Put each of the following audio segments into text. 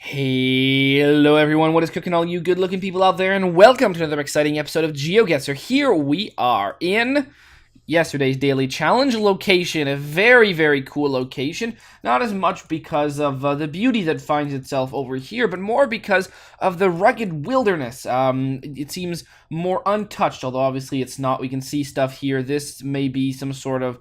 Hello everyone, what is cooking all you good looking people out there, and welcome to another exciting episode of GeoGuessr. Here we are in yesterday's daily challenge location, a very cool location. Not as much because of the beauty that finds itself over here, but more because of the rugged wilderness. It seems more untouched, although obviously it's not. We can see stuff here. This may be some sort of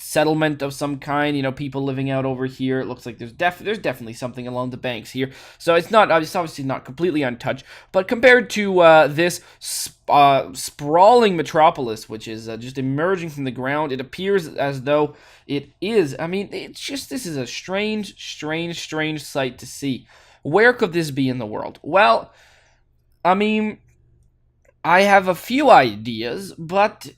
settlement of some kind, people living out over here. It looks like there's definitely something along the banks here. So it's obviously not completely untouched, but compared to this sprawling metropolis, which is just emerging from the ground, it appears as though it is. I mean, this is a strange sight to see. Where could this be in the world? Well, I mean, I have a few ideas, but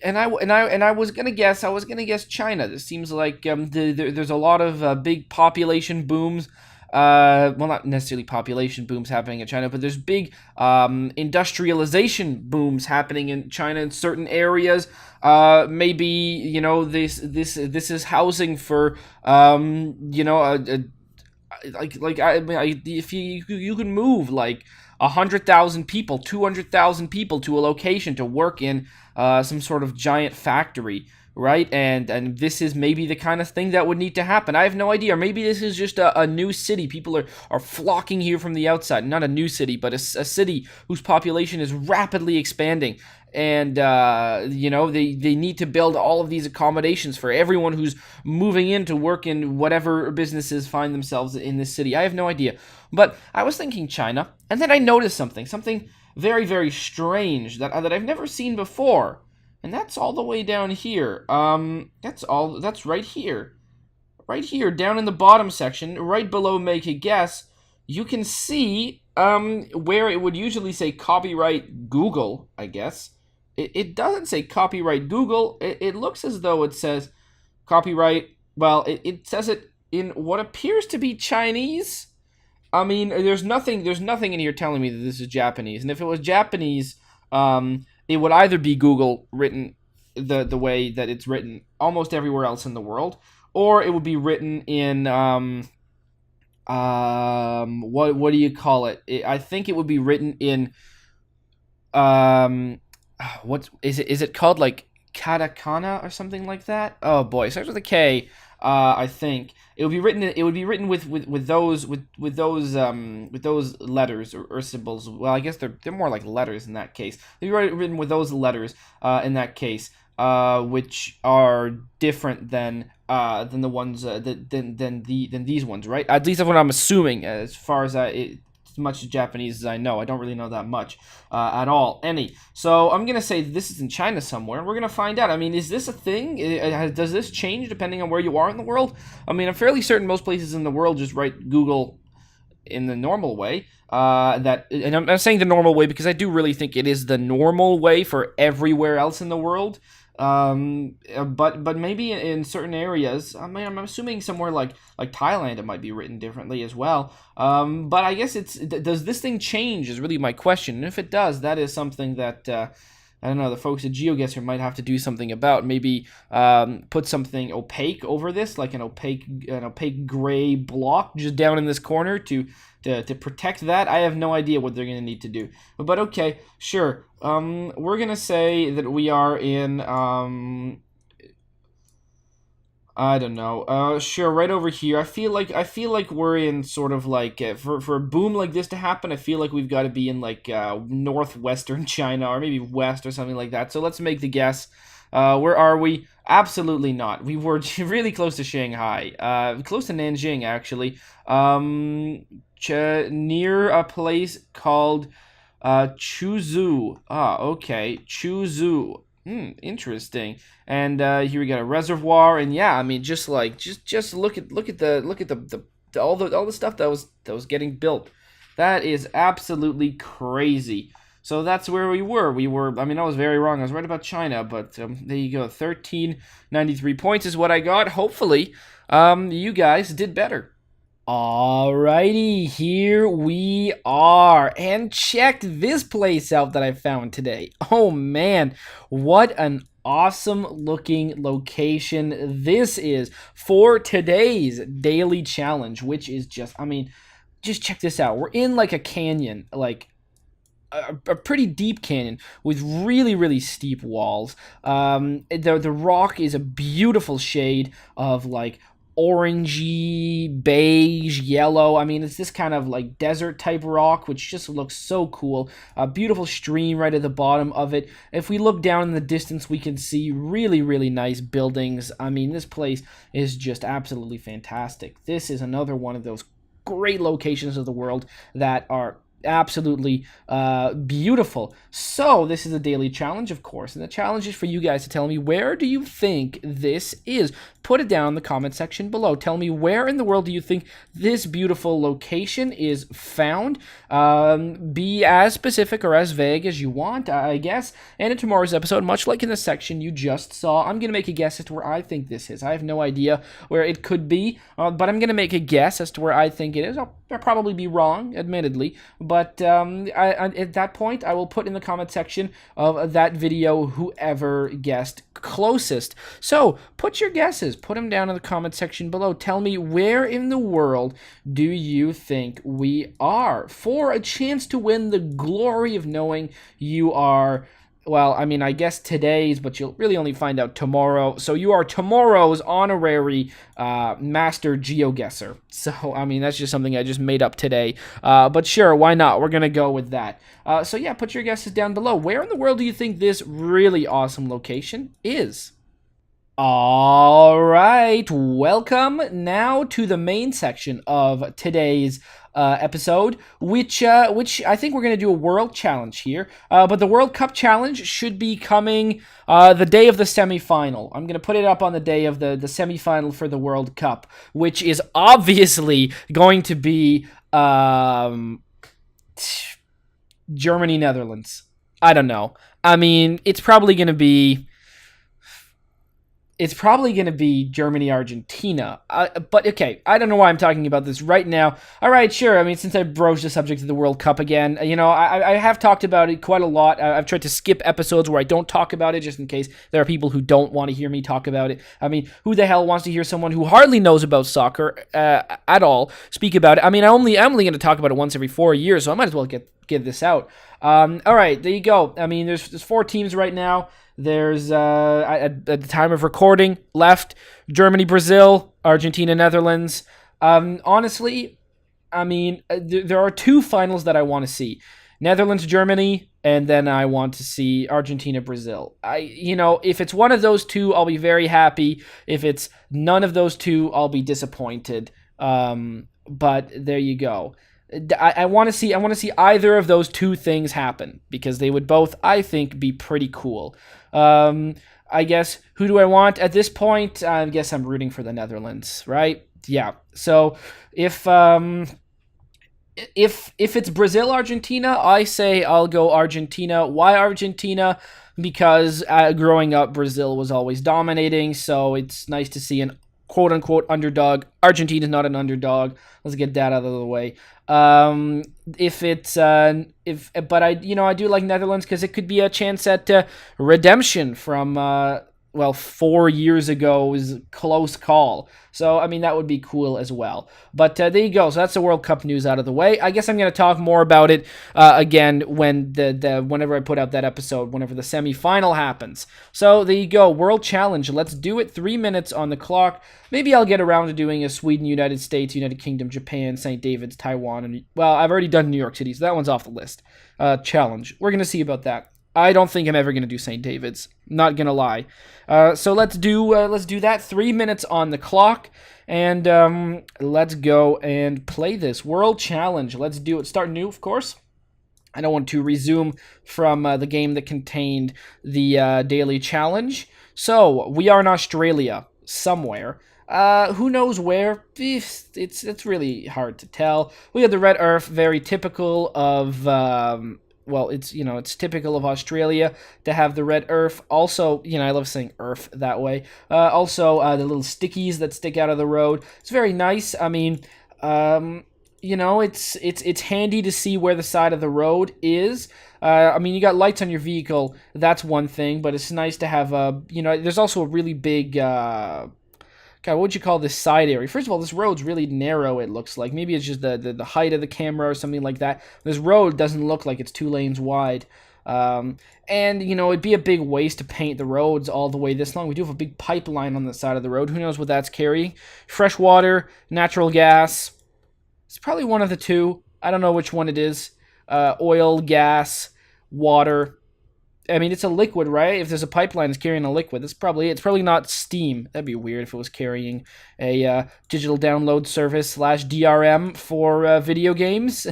I was gonna guess China. This seems like there's a lot of big population booms. Well, not necessarily population booms happening in China, but there's big industrialization booms happening in China in certain areas. Maybe this is housing for if you can move like 100,000 people, 200,000 people to a location to work in some sort of giant factory, right? And this is maybe the kind of thing that would need to happen. I have no idea. Or maybe this is just a new city. People are flocking here from the outside. Not a new city, but a city whose population is rapidly expanding. And, they need to build all of these accommodations for everyone who's moving in to work in whatever businesses find themselves in this city. I have no idea. But I was thinking China, and then I noticed something very strange that I've never seen before. And that's all the way down here. That's right here. Right here, down in the bottom section, right below Make a Guess, you can see where it would usually say copyright Google, I guess. It doesn't say copyright Google. It looks as though it says copyright, well, it says it in what appears to be Chinese. I mean, there's nothing in here telling me that this is Japanese. And if it was Japanese, it would either be Google written the way that it's written almost everywhere else in the world, or it would be written in what do you call it? I think it would be written in what is it? Is it called like katakana or something like that? Oh boy, it starts with a K. I think it would be written. It would be written with those letters or symbols. Well, I guess they're more like letters in that case. They'd be written with those letters in that case, which are different than the ones than these ones, right? At least that's what I'm assuming. As far as as much Japanese as I know, I don't really know that much at all. So I'm gonna say this is in China somewhere, and we're gonna find out. I mean, is this a thing? Does this change depending on where you are in the world? I mean, I'm fairly certain most places in the world just write Google in the normal way. And I'm saying the normal way because I do really think it is the normal way for everywhere else in the world. But maybe in certain areas, I mean, I'm assuming somewhere like Thailand, it might be written differently as well. But I guess does this thing change is really my question. And if it does, that is something that I don't know, the folks at GeoGuessr might have to do something about. Maybe put something opaque over this, like an opaque gray block just down in this corner to protect that. I have no idea what they're going to need to do. But okay, sure. We're going to say that we are in, I don't know. Sure, right over here. I feel like we're in sort of like for a boom like this to happen. I feel like we've got to be in like northwestern China or maybe west or something like that. So let's make the guess. Where are we? Absolutely not. We were really close to Shanghai. Close to Nanjing actually. Near a place called Chuzhou. Okay, Chuzhou. Interesting. And here we got a reservoir, and yeah, I mean, just look at the all the stuff that was getting built. That is absolutely crazy. So that's where we were. I mean, I was very wrong. I was right about China, but there you go. 1393 points is what I got. Hopefully, you guys did better. Alrighty, here we are, and check this place out that I found today. Oh man, what an awesome looking location this is for today's daily challenge, which is just, I mean, just check this out. We're in like a canyon, like a pretty deep canyon with really, really steep walls. The rock is a beautiful shade of like orangey, beige, yellow. I mean, it's this kind of like desert type rock, which just looks so cool. A beautiful stream right at the bottom of it. If we look down in the distance, we can see really, really nice buildings. I mean, this place is just absolutely fantastic. This is another one of those great locations of the world that are absolutely beautiful. So this is a daily challenge, of course, and the challenge is for you guys to tell me, where do you think this is? Put it down in the comment section below. Tell me, where in the world do you think this beautiful location is found? Be as specific or as vague as you want, I guess. And in tomorrow's episode, much like in the section you just saw, I'm going to make a guess as to where I think this is. I have no idea where it could be, but I'm going to make a guess as to where I think it is. I'll probably be wrong, admittedly, but at that point, I will put in the comment section of that video whoever guessed closest. So put your guesses, put them down in the comment section below. Tell me, where in the world do you think we are, for a chance to win the glory of knowing you are, well, I mean, I guess today's, but you'll really only find out tomorrow. So you are tomorrow's honorary master GeoGuessr. So, I mean, that's just something I just made up today. But sure, why not? We're going to go with that. So yeah, put your guesses down below. Where in the world do you think this really awesome location is? All right, welcome now to the main section of today's episode, which I think we're going to do a world challenge here. But the World Cup challenge should be coming the day of the semifinal. I'm going to put it up on the day of the semifinal for the World Cup, which is obviously going to be Germany, Netherlands. I don't know. I mean, it's probably going to be Germany, Argentina. But okay, I don't know why I'm talking about this right now. All right, sure. I mean, since I broached the subject of the World Cup again, you know, I have talked about it quite a lot. I've tried to skip episodes where I don't talk about it, just in case there are people who don't want to hear me talk about it. I mean, who the hell wants to hear someone who hardly knows about soccer at all speak about it? I mean, I'm only going to talk about it once every 4 years, so I might as well get this out. All right, there you go. I mean, there's 4 teams right now. There's, at the time of recording, left Germany, Brazil, Argentina, Netherlands. Honestly, I mean, there are 2 finals that I want to see. Netherlands, Germany, and then I want to see Argentina, Brazil. You know, if it's one of those 2, I'll be very happy. If it's none of those 2, I'll be disappointed. But there you go. I want to see either of those 2 things happen, because they would both, I think, be pretty cool. I guess, who do I want at this point? I guess I'm rooting for the Netherlands, right? Yeah. So if it's Brazil, Argentina, I say I'll go Argentina. Why Argentina? Because growing up, Brazil was always dominating, so it's nice to see an quote-unquote underdog. Argentina's not an underdog. Let's get that out of the way. But I do like Netherlands, because it could be a chance at redemption from 4 years ago's close call. So, I mean, that would be cool as well. But there you go. So that's the World Cup news out of the way. I guess I'm going to talk more about it again when whenever I put out that episode, whenever the semifinal happens. So there you go. World Challenge. Let's do it. 3 minutes on the clock. Maybe I'll get around to doing a Sweden, United States, United Kingdom, Japan, St. David's, Taiwan, and, well, I've already done New York City, so that one's off the list. Challenge. We're going to see about that. I don't think I'm ever going to do St. David's. Not going to lie. So let's do that. 3 minutes on the clock. And let's go and play this World Challenge. Let's do it. Start new, of course. I don't want to resume from the game that contained the daily challenge. So we are in Australia somewhere. Who knows where? It's really hard to tell. We have the red earth, very typical of it's typical of Australia to have the red earth. Also, I love saying earth that way. Also, the little stickies that stick out of the road. It's very nice. I mean, it's handy to see where the side of the road is. I mean, you got lights on your vehicle. That's one thing, but it's nice to have there's also a really big. God, what would you call this side area? First of all, this road's really narrow, it looks like. Maybe it's just the height of the camera or something like that. This road doesn't look like it's 2 lanes wide. And, it'd be a big waste to paint the roads all the way this long. We do have a big pipeline on the side of the road. Who knows what that's carrying? Fresh water, natural gas. It's probably one of the two. I don't know which one it is. Oil, gas, water. I mean, it's a liquid, right? If there's a pipeline that's carrying a liquid, it's probably not steam. That'd be weird if it was carrying a digital download service / DRM for video games.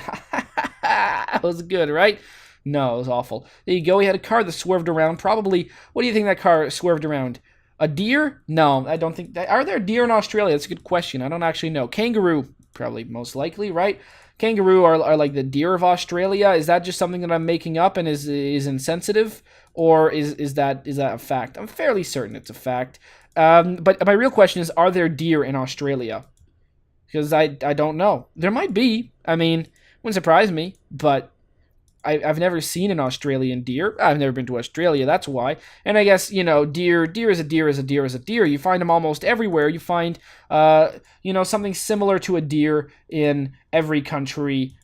That was good, right? No, it was awful. There you go. He had a car that swerved around. Probably, what do you think that car swerved around? A deer? No, I don't think that. Are there deer in Australia? That's a good question. I don't actually know. Kangaroo, probably most likely, right? Kangaroo are like the deer of Australia. Is that just something that I'm making up and is insensitive, or is that a fact? I'm fairly certain it's a fact. But my real question is: are there deer in Australia? Because I don't know. There might be. I mean, wouldn't surprise me, but I've never seen an Australian deer. I've never been to Australia, that's why. And I guess, deer is a deer is a deer is a deer. You find them almost everywhere. You find, something similar to a deer in every country,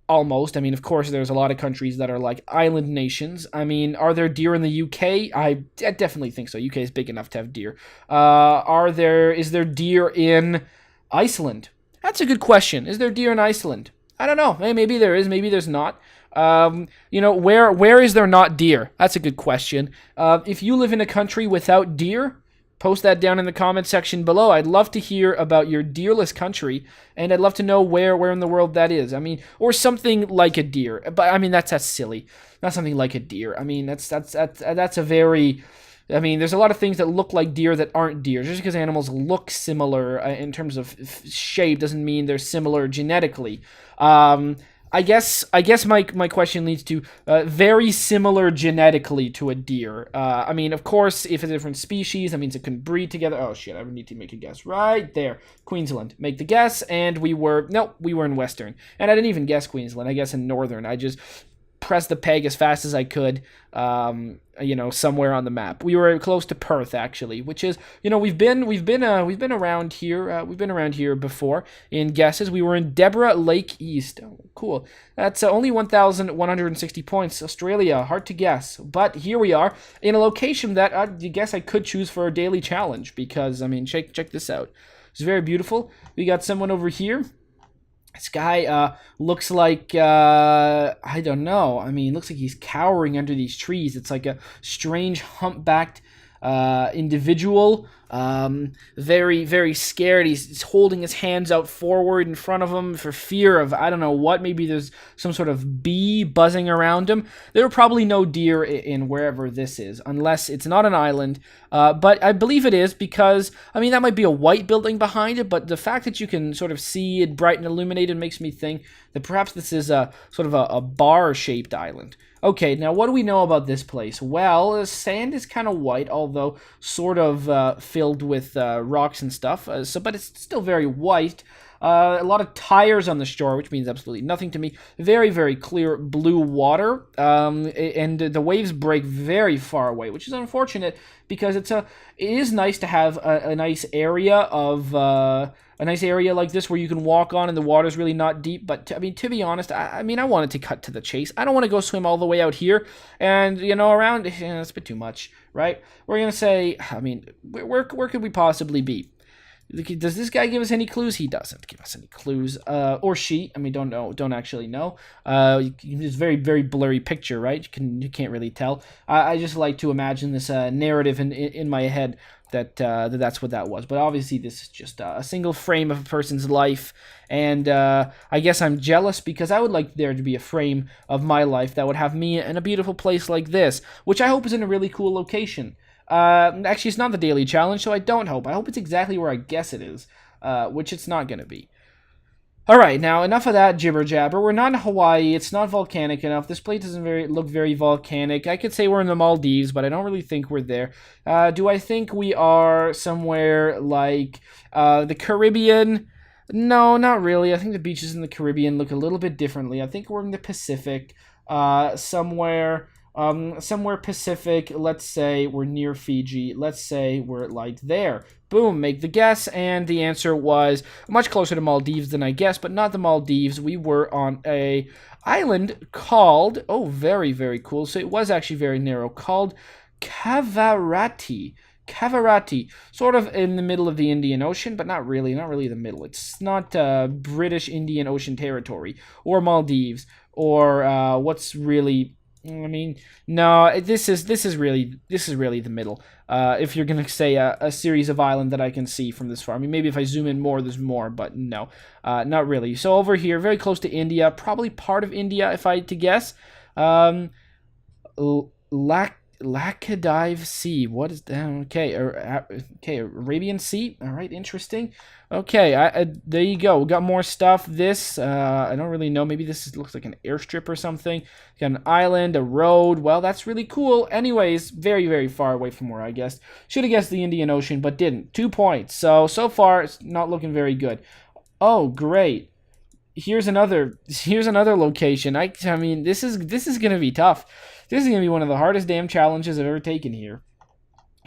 almost. I mean, of course, there's a lot of countries that are like island nations. I mean, are there deer in the UK? I definitely think so. UK is big enough to have deer. Is there deer in Iceland? That's a good question. Is there deer in Iceland? I don't know. Maybe there is. Maybe there's not. Where is there not deer? That's a good question. If you live in a country without deer, post that down in the comment section below. I'd love to hear about your deerless country, and I'd love to know where in the world that is. I mean, or something like a deer. But I mean, that's silly. Not something like a deer. I mean, that's a very. I mean, there's a lot of things that look like deer that aren't deer. Just because animals look similar in terms of shape doesn't mean they're similar genetically. I guess my question leads to very similar genetically to a deer. I mean, of course, if it's a different species, that means it can breed together. Oh shit, I need to make a guess right there. Queensland. Make the guess, and we were in Western. And I didn't even guess Queensland. I guess in Northern. I just pressed the peg as fast as I could, somewhere on the map. We were close to Perth, actually, which is, we've been around here. We've been around here before in guesses. We were in Deborah Lake East. Oh, cool. That's only 1,160 points. Australia, hard to guess, but here we are in a location that I guess I could choose for a daily challenge because, I mean, check this out. It's very beautiful. We got someone over here. This guy looks like, I don't know. I mean, looks like he's cowering under these trees. It's like a strange humpbacked individual. Very, very scared. He's holding his hands out forward in front of him for fear of, I don't know what. Maybe there's some sort of bee buzzing around him. There are probably no deer in wherever this is, unless it's not an island. But I believe it is because, I mean, that might be a white building behind it, but the fact that you can sort of see it bright and illuminated makes me think that perhaps this is a sort of a bar-shaped island. Okay, now what do we know about this place? Well, the sand is kind of white, although sort of filled with rocks and stuff. But it's still very white. A lot of tires on the shore, which means absolutely nothing to me. Very, very clear blue water, and the waves break very far away, which is unfortunate because it is nice to have a nice area of a nice area like this where you can walk on and the water's really not deep. But to be honest, I wanted to cut to the chase. I don't want to go swim all the way out here and around. That's a bit too much, right? We're gonna say, I mean, where could we possibly be? Does this guy give us any clues? He doesn't give us any clues. Or she. I mean, don't actually know. It's very, very blurry picture, right? You can't really tell. I just like to imagine this narrative in my head that's what that was. But obviously, this is just a single frame of a person's life. And I guess I'm jealous because I would like there to be a frame of my life that would have me in a beautiful place like this, which I hope is in a really cool location. Actually, it's not the daily challenge, so I don't hope. I hope it's exactly where I guess it is, which it's not going to be. Alright, now enough of that jibber-jabber. We're not in Hawaii. It's not volcanic enough. This place doesn't look very volcanic. I could say we're in the Maldives, but I don't really think we're there. Do I think we are somewhere like the Caribbean? No, not really. I think the beaches in the Caribbean look a little bit differently. I think we're in the Pacific. somewhere Pacific. Let's say we're near Fiji. Let's say we're like there. Boom, make the guess, and the answer was much closer to Maldives than I guessed, but not the Maldives. We were on a island called, oh, very, very cool. So it was actually very narrow, called Kavarati. Kavarati, sort of in the middle of the Indian Ocean, but not really the middle. It's not British Indian Ocean territory or Maldives or what's really. I mean, no. This is really the middle. If you're gonna say a series of island that I can see from this far, I mean, maybe if I zoom in more, there's more, but no, not really. So over here, very close to India, probably part of India, if I had to guess. Laccadive Sea. What is that? Okay, okay, Arabian Sea. All right, interesting. Okay, there you go. We got more stuff. This, I don't really know. Maybe looks like an airstrip or something. Got an island, a road. Well, that's really cool. Anyways, very, very far away from where I guessed. Should have guessed the Indian Ocean, but didn't. 2 points. So far, it's not looking very good. Oh, great. Here's another location. I mean, this is gonna be tough. This is gonna be one of the hardest damn challenges I've ever taken here.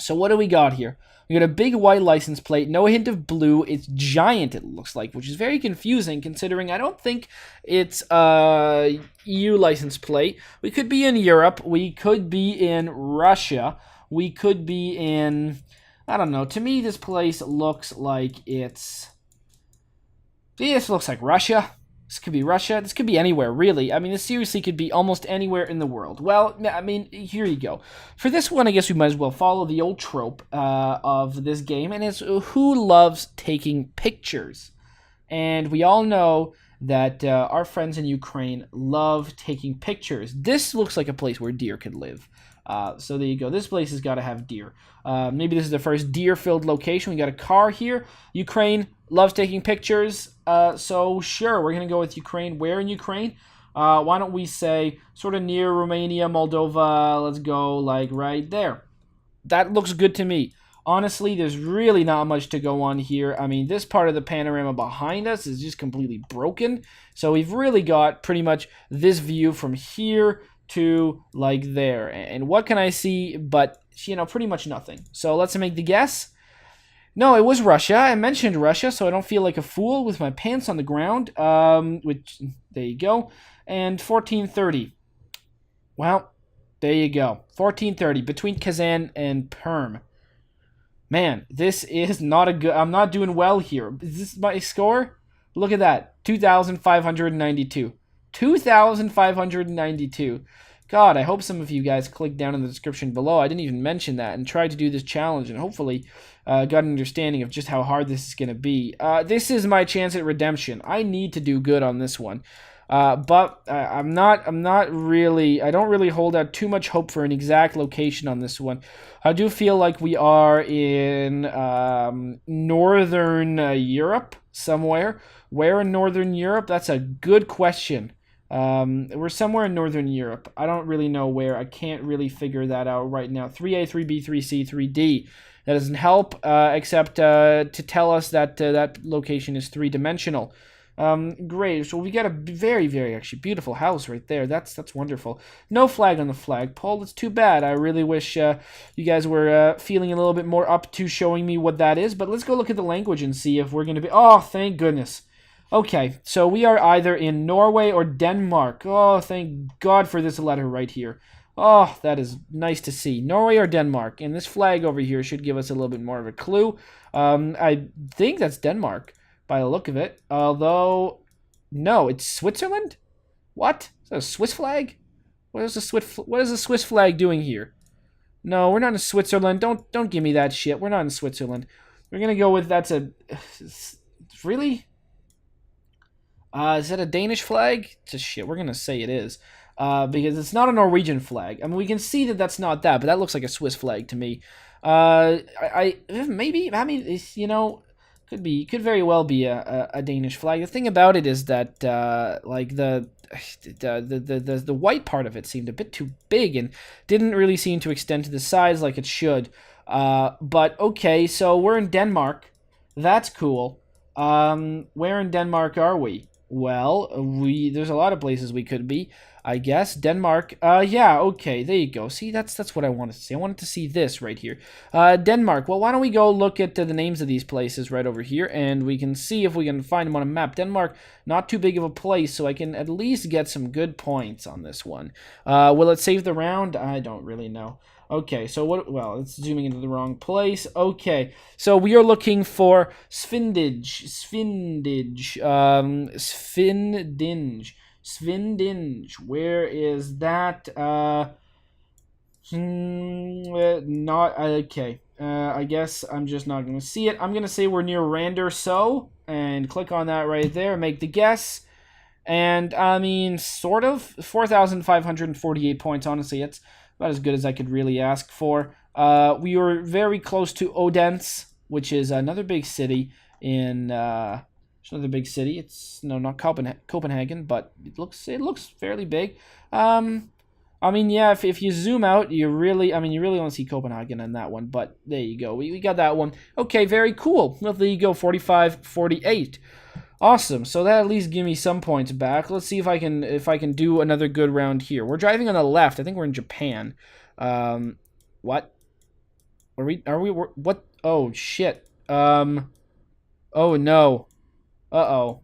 So what do we got here? We got a big white license plate, no hint of blue. It's giant, it looks like, which is very confusing considering I don't think it's a EU license plate. We could be in Europe. We could be in Russia. We could be in, I don't know. To me, this place looks like it's. This looks like Russia. This could be Russia. This could be anywhere, really. I mean, this seriously could be almost anywhere in the world. Well, I mean, here you go. For this one, I guess we might as well follow the old trope of this game, and it's who loves taking pictures? And we all know that our friends in Ukraine love taking pictures. This looks like a place where deer could live. So there you go. This place has got to have deer. Maybe this is the first deer-filled location. We got a car here. Ukraine loves taking pictures. So sure, we're going to go with Ukraine. Where in Ukraine? Why don't we say sort of near Romania, Moldova. Let's go like right there. That looks good to me. Honestly, there's really not much to go on here. I mean, this part of the panorama behind us is just completely broken. So we've really got pretty much this view from here to like there. And what can I see but, pretty much nothing. So let's make the guess. No, it was Russia. I mentioned Russia, so I don't feel like a fool with my pants on the ground. Which, there you go. And 1430. Well, there you go. 1430, between Kazan and Perm. Man, this is not a good. I'm not doing well here. Is this my score? Look at that. 2,592. 2,592. God, I hope some of you guys clicked down in the description below. I didn't even mention that and tried to do this challenge and hopefully got an understanding of just how hard this is going to be. This is my chance at redemption. I need to do good on this one. But I'm not really, I don't really hold out too much hope for an exact location on this one. I do feel like we are in Northern Europe somewhere. Where in Northern Europe? That's a good question. We're somewhere in Northern Europe. I don't really know where. I can't really figure that out right now. 3A, 3B, 3C, 3D. That doesn't help, except to tell us that that location is three-dimensional. Great. So we got a very, very actually beautiful house right there. That's wonderful. No flag on the flagpole. That's too bad. I really wish you guys were feeling a little bit more up to showing me what that is. But let's go look at the language and see if we're going to be... Oh, thank goodness. Okay, so we are either in Norway or Denmark. Oh, thank God for this letter right here. Oh, that is nice to see. Norway or Denmark. And this flag over here should give us a little bit more of a clue. I think that's Denmark by the look of it. Although, no, it's Switzerland? What? Is that a Swiss flag? What is the Swiss flag doing here? No, we're not in Switzerland. Don't give me that shit. We're not in Switzerland. We're going to go with that's a... Really? Is that a Danish flag? Just shit. We're going to say it is. Because it's not a Norwegian flag. I mean, we can see that that's not that, but that looks like a Swiss flag to me. Maybe, I mean, it's, could very well be a Danish flag. The thing about it is that, like, the white part of it seemed a bit too big and didn't really seem to extend to the sides like it should. But, okay, so we're in Denmark. That's cool. Where in Denmark are we? Well, there's a lot of places we could be. I guess Denmark. Yeah, okay, there you go. See, that's what I wanted to see. I wanted to see this right here. Denmark. Well, why don't we go look at the names of these places right over here, and we can see if we can find them on a map. Denmark, not too big of a place, so I can at least get some good points on this one. Will it save the round? I don't really know. Okay, so what? Well, it's zooming into the wrong place. Okay, so we are looking for Svindinge. Where is that? Not okay. I guess I'm just not going to see it. I'm going to say we're near Randerso and click on that right there. Make the guess. And I mean, sort of 4,548 points. Honestly, it's about as good as I could really ask for. We were very close to Odense, which is another big city in. It's another big city. It's not Copenhagen, but it looks fairly big. I mean, yeah, if you zoom out, you really want to see Copenhagen in that one, but there you go. We got that one. Okay, very cool. Well, there you go, 45-48. Awesome. So that at least give me some points back. Let's see if I can do another good round here. We're driving on the left. I think we're in Japan. What? What? Oh shit. Oh no. Uh-oh.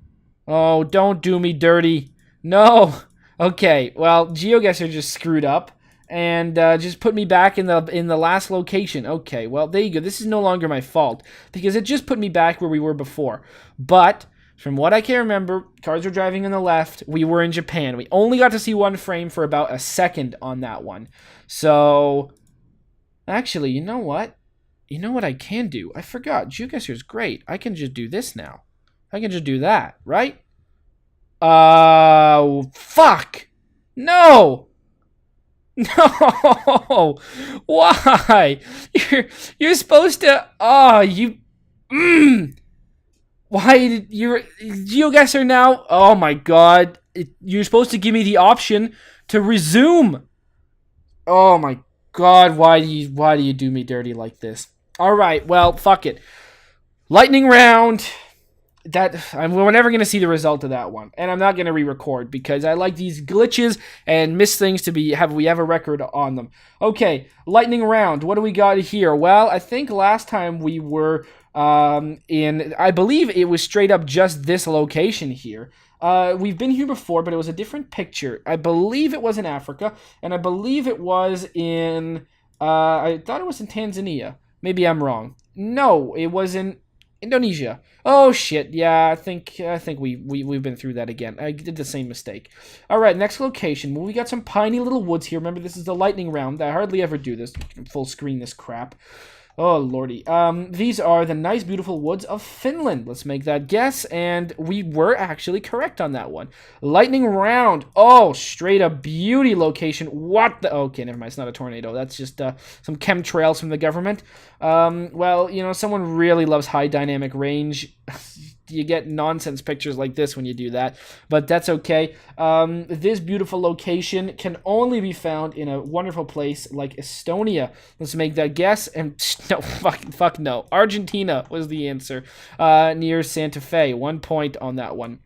Oh, don't do me dirty. No. Okay. Well, GeoGuessr just screwed up and just put me back in the last location. Okay. Well, there you go. This is no longer my fault because it just put me back where we were before. But from what I can remember, cars were driving on the left. We were in Japan. We only got to see one frame for about a second on that one. So, actually, you know what? You know what I can do? I forgot. GeoGuessr is great. I can just do this now. I can just do that, right? Fuck! No! No! Why? You're supposed to... Oh, you... Why did you're GeoGuessr now? Oh my god. You're supposed to give me the option to resume. Oh my god, why do you do me dirty like this? Alright, well, fuck it. Lightning round. We're never going to see the result of that one. And I'm not going to re-record because I like these glitches and miss things we have a record on them. Okay, lightning round. What do we got here? Well, I think last time we were I believe it was straight up just this location here. We've been here before, but it was a different picture. I believe it was in Africa, and I believe it was in I thought it was in Tanzania. Maybe I'm wrong. No, it was in Indonesia. Oh shit! Yeah, I think we've been through that again. I did the same mistake. All right, next location. Well, we got some piney little woods here. Remember, this is the lightning round. I hardly ever do this. Full screen this crap. Oh lordy. These are the nice, beautiful woods of Finland. Let's make that guess, and we were actually correct on that one. Lightning round. Oh, straight up beauty location. What the? Okay, never mind. It's not a tornado. That's just some chemtrails from the government. Well, someone really loves high dynamic range. You get nonsense pictures like this when you do that, but that's okay. This beautiful location can only be found in a wonderful place like Estonia. Let's make that guess. And no, fuck no. Argentina was the answer. Near Santa Fe. 1 point on that one.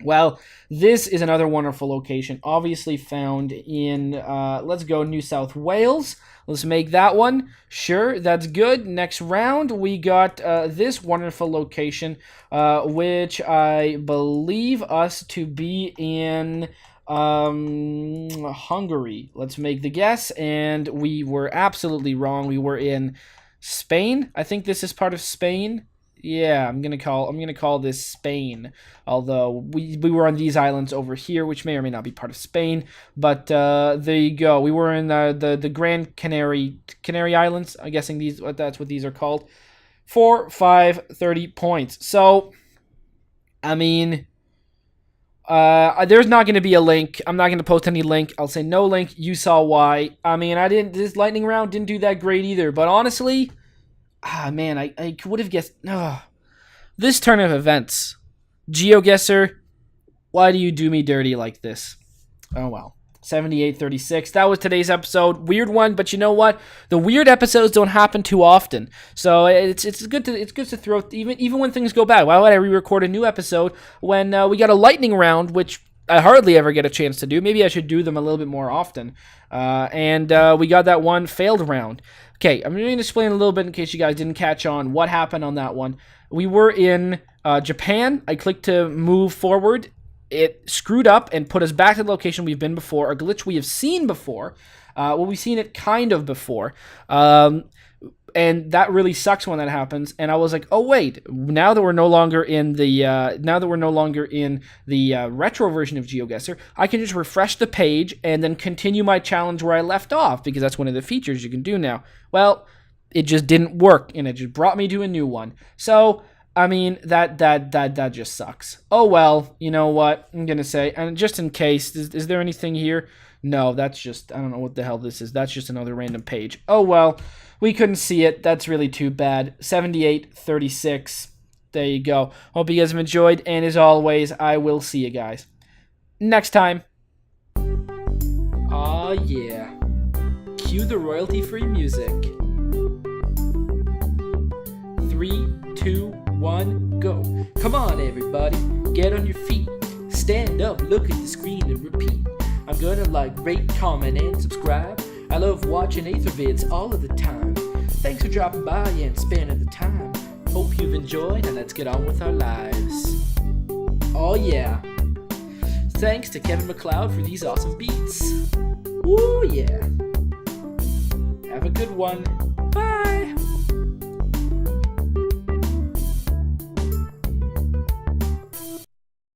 Well, this is another wonderful location, obviously found in, let's go, New South Wales. Let's make that one. Sure, that's good. Next round, we got this wonderful location, which I believe us to be in Hungary. Let's make the guess, and we were absolutely wrong. We were in Spain. I think this is part of Spain. Yeah, I'm gonna call this Spain. Although we were on these islands over here, which may or may not be part of Spain. But there you go. We were in the Grand Canary Islands. I'm guessing that's what these are called. 4, 5, 30 points. So, I mean, there's not going to be a link. I'm not going to post any link. I'll say no link. You saw why. I mean, this lightning round didn't do that great either. But honestly. Man, I would have guessed. This turn of events. GeoGuessr, why do you do me dirty like this? Oh well. 78-36. That was today's episode. Weird one, but you know what? The weird episodes don't happen too often, so it's good to throw even when things go bad. Why would I re-record a new episode when we got a lightning round, which I hardly ever get a chance to do? Maybe I should do them a little bit more often. And we got that one failed round. Okay, I'm going to explain a little bit in case you guys didn't catch on what happened on that one. We were in Japan. I clicked to move forward. It screwed up and put us back to the location we've been before, a glitch we have seen before. Well, we've seen it kind of before. And that really sucks when that happens. And I was like, oh wait, now that we're no longer in the retro version of GeoGuessr, I can just refresh the page and then continue my challenge where I left off, because that's one of the features you can do now. Well, it just didn't work, and it just brought me to a new one. So I mean, that just sucks. Oh well, you know what I'm gonna say, and just in case, is there anything here? No, that's just, I don't know what the hell this is. That's just another random page. Oh well, we couldn't see it. That's really too bad. 78-36. There you go. Hope you guys have enjoyed, and as always, I will see you guys next time. Aw yeah. Cue the royalty-free music. 3, 2, 1, go. Come on, everybody. Get on your feet. Stand up, look at the screen, and repeat. I'm gonna like, rate, comment, and subscribe. I love watching Ather vids all of the time. Thanks for dropping by and spending the time. Hope you've enjoyed, and let's get on with our lives. Oh yeah. Thanks to Kevin MacLeod for these awesome beats. Woo yeah. Have a good one. Bye.